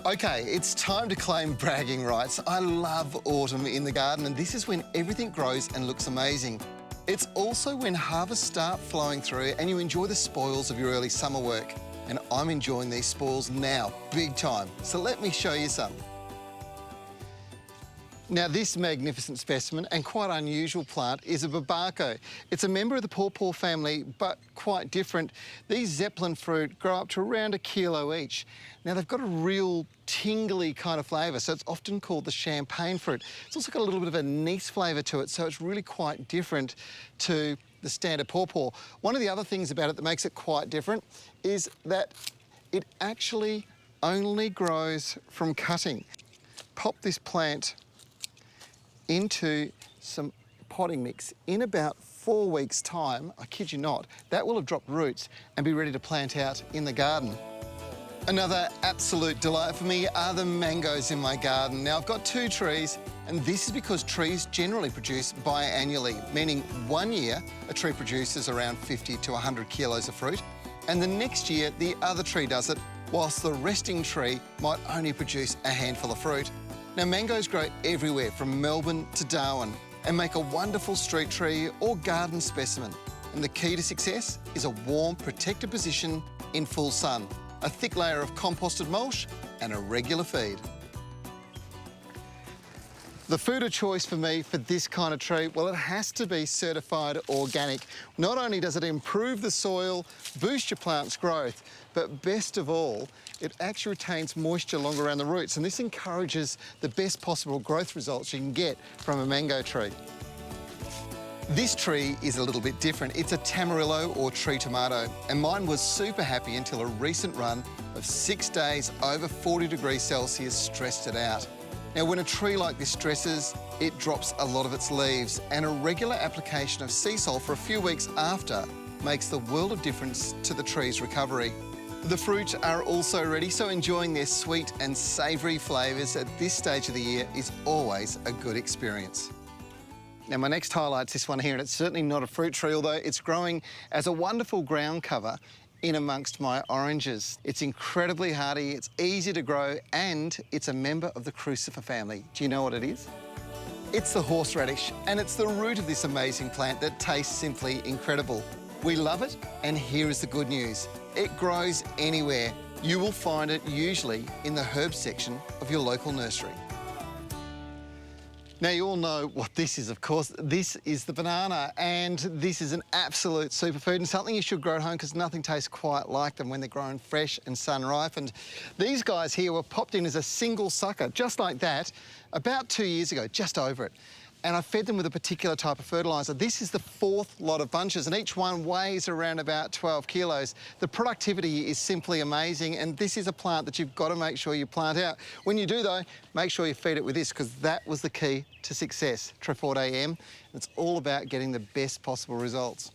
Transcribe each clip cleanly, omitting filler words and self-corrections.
Okay, it's time to claim bragging rights. I love autumn in the garden, and this is when everything grows and looks amazing. It's also when harvests start flowing through and you enjoy the spoils of your early summer work. And I'm enjoying these spoils now, big time. So let me show you some. Now, this magnificent specimen and quite unusual plant is a babako. It's a member of the pawpaw family, but quite different. These Zepplin fruit grow up to around 1 kilo each. Now, they've got a real tingly kind of flavour, so it's often called the champagne fruit. It's also got a little bit of a anise flavour to it, so it's really quite different to the standard pawpaw. One of the other things about it that makes it quite different is that it actually only grows from cutting. Pop this plant into some potting mix. In about 4 weeks' time, I kid you not, that will have dropped roots and be ready to plant out in the garden. Another absolute delight for me are the mangoes in my garden. Now, I've got 2 trees, and this is because trees generally produce biannually, meaning 1 year a tree produces around 50 to 100 kilos of fruit, and the next year the other tree does it, whilst the resting tree might only produce a handful of fruit. Now, mangoes grow everywhere from Melbourne to Darwin and make a wonderful street tree or garden specimen. And the key to success is a warm, protected position in full sun, a thick layer of composted mulch and a regular feed. The food of choice for me for this kind of tree, well, it has to be certified organic. Not only does it improve the soil, boost your plant's growth, but best of all, it actually retains moisture longer around the roots, and this encourages the best possible growth results you can get from a mango tree. This tree is a little bit different. It's a tamarillo or tree tomato, and mine was super happy until a recent run of 6 days over 40 degrees Celsius stressed it out. Now, when a tree like this stresses, it drops a lot of its leaves, and a regular application of sea salt for a few weeks after makes the world of difference to the tree's recovery. The fruit are also ready, so enjoying their sweet and savoury flavours at this stage of the year is always a good experience. Now, my next highlight's this one here, and it's certainly not a fruit tree, although it's growing as a wonderful ground cover in amongst my oranges. It's incredibly hardy, it's easy to grow, and it's a member of the crucifer family. Do you know what it is? It's the horseradish, and it's the root of this amazing plant that tastes simply incredible. We love it, and here is the good news. It grows anywhere. You will find it usually in the herb section of your local nursery. Now, you all know what this is, of course. This is the banana, and this is an absolute superfood and something you should grow at home because nothing tastes quite like them when they're grown fresh and sun-ripened. These guys here were popped in as a single sucker, just like that, about 2 years ago, just over it. And I fed them with a particular type of fertiliser. This is the 4th lot of bunches, and each one weighs around about 12 kilos. The productivity is simply amazing, and this is a plant that you've got to make sure you plant out. When you do, though, make sure you feed it with this, because that was the key to success. Trefort AM. It's all about getting the best possible results.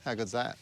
How good's that?